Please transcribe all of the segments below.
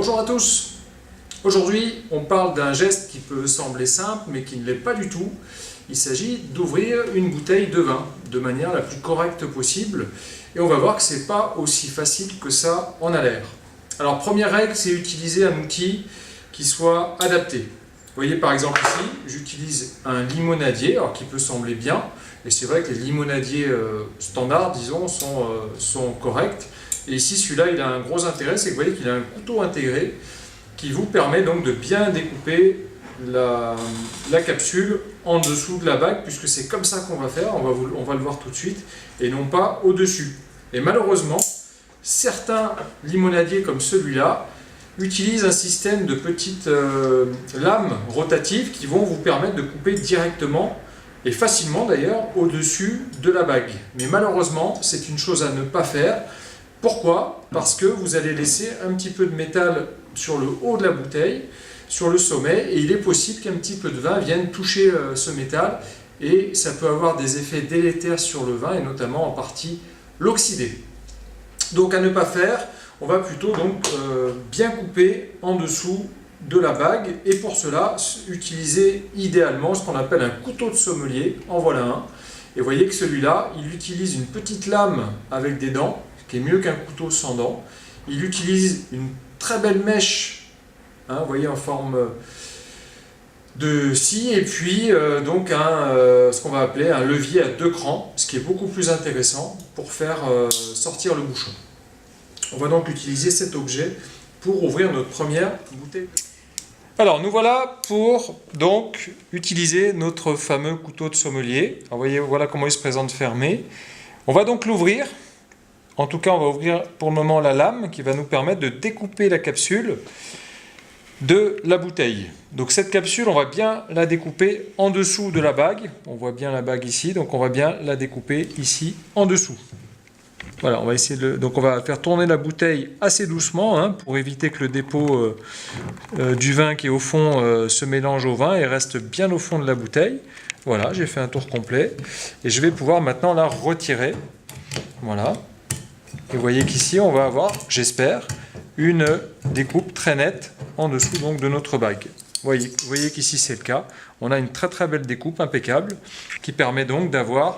Bonjour à tous. Aujourd'hui, on parle d'un geste qui peut sembler simple, mais qui ne l'est pas du tout. Il s'agit d'ouvrir une bouteille de vin de manière la plus correcte possible. Et on va voir que ce n'est pas aussi facile que ça en a l'air. Alors, première règle, c'est utiliser un outil qui soit adapté. Vous voyez par exemple ici, j'utilise un limonadier, alors qui peut sembler bien. Et c'est vrai que les limonadiers standards, disons, sont corrects. Et ici, celui-là, il a un gros intérêt, c'est que vous voyez qu'il a un couteau intégré qui vous permet donc de bien découper la capsule en dessous de la bague, puisque c'est comme ça qu'on va faire, on va le voir tout de suite, et non pas au-dessus. Et malheureusement, certains limonadiers comme celui-là utilisent un système de petites lames rotatives qui vont vous permettre de couper directement, et facilement d'ailleurs, au-dessus de la bague. Mais malheureusement, c'est une chose à ne pas faire. Pourquoi? Parce que vous allez laisser un petit peu de métal sur le haut de la bouteille, sur le sommet, et il est possible qu'un petit peu de vin vienne toucher ce métal, et ça peut avoir des effets délétères sur le vin, et notamment en partie l'oxyder. Donc à ne pas faire, on va plutôt donc bien couper en dessous de la bague, et pour cela, utiliser idéalement ce qu'on appelle un couteau de sommelier. En voilà un. Et vous voyez que celui-là, il utilise une petite lame avec des dents, qui est mieux qu'un couteau sans dents. Il utilise une très belle mèche, vous voyez, en forme de scie, et puis donc ce qu'on va appeler un levier à 2 crans, ce qui est beaucoup plus intéressant pour faire sortir le bouchon. On va donc utiliser cet objet pour ouvrir notre première bouteille. Alors nous voilà pour donc utiliser notre fameux couteau de sommelier. Alors, vous voyez, voilà comment il se présente fermé. On va donc l'ouvrir. En tout cas, on va ouvrir pour le moment la lame qui va nous permettre de découper la capsule de la bouteille. Donc cette capsule, on va bien la découper en dessous de la bague. On voit bien la bague ici, donc on va bien la découper ici en dessous. Voilà, on va essayer donc on va faire tourner la bouteille assez doucement pour éviter que le dépôt du vin qui est au fond se mélange au vin et reste bien au fond de la bouteille. Voilà, j'ai fait un tour complet et je vais pouvoir maintenant la retirer. Voilà. Et vous voyez qu'ici, on va avoir, j'espère, une découpe très nette en dessous donc, de notre bague. Vous voyez qu'ici, c'est le cas. On a une très très belle découpe, impeccable, qui permet donc d'avoir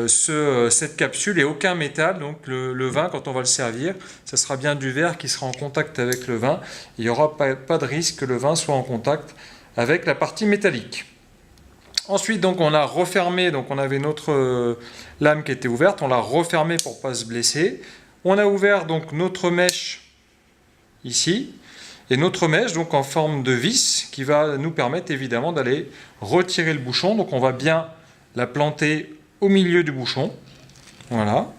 cette capsule et aucun métal. Donc le vin, quand on va le servir, ça sera bien du verre qui sera en contact avec le vin. Il n'y aura pas de risque que le vin soit en contact avec la partie métallique. Ensuite, donc, on a refermé, donc on avait notre lame qui était ouverte, on l'a refermée pour ne pas se blesser. On a ouvert donc notre mèche ici, et notre mèche donc en forme de vis qui va nous permettre évidemment d'aller retirer le bouchon. Donc on va bien la planter au milieu du bouchon, voilà,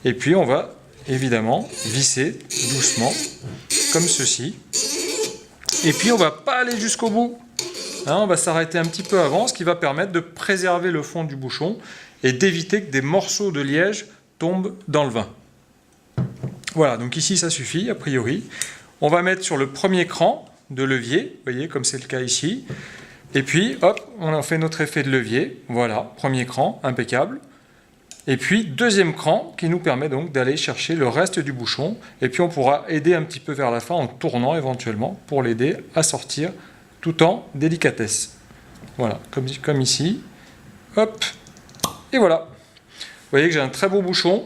et puis on va évidemment visser doucement, comme ceci. Et puis on ne va pas aller jusqu'au bout. On va s'arrêter un petit peu avant, ce qui va permettre de préserver le fond du bouchon et d'éviter que des morceaux de liège tombent dans le vin. Voilà, donc ici ça suffit a priori. On va mettre sur le premier cran de levier, vous voyez comme c'est le cas ici. Et puis hop, on a fait notre effet de levier. Voilà, premier cran, impeccable. Et puis deuxième cran qui nous permet donc d'aller chercher le reste du bouchon. Et puis on pourra aider un petit peu vers la fin en tournant éventuellement pour l'aider à sortir tout en délicatesse. Voilà, comme ici. Hop, et voilà. Vous voyez que j'ai un très beau bouchon,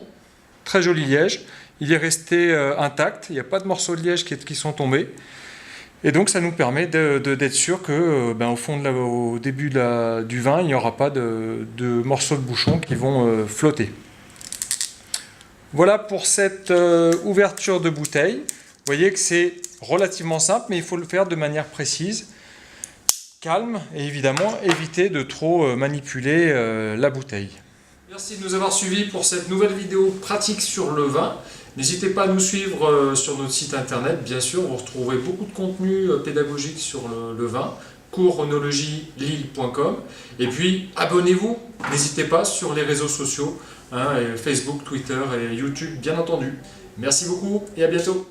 très joli liège. Il est resté intact, il n'y a pas de morceaux de liège qui sont tombés. Et donc ça nous permet d'être sûr que au début du vin, il n'y aura pas de morceaux de bouchon qui vont flotter. Voilà pour cette ouverture de bouteille. Vous voyez que c'est relativement simple, mais il faut le faire de manière précise, calme, et évidemment éviter de trop manipuler la bouteille. Merci de nous avoir suivis pour cette nouvelle vidéo pratique sur le vin. N'hésitez pas à nous suivre sur notre site internet, bien sûr, vous retrouverez beaucoup de contenu pédagogique sur le vin, coursonologielille.com. Et puis abonnez-vous, n'hésitez pas, sur les réseaux sociaux, Facebook, Twitter et YouTube, bien entendu. Merci beaucoup et à bientôt.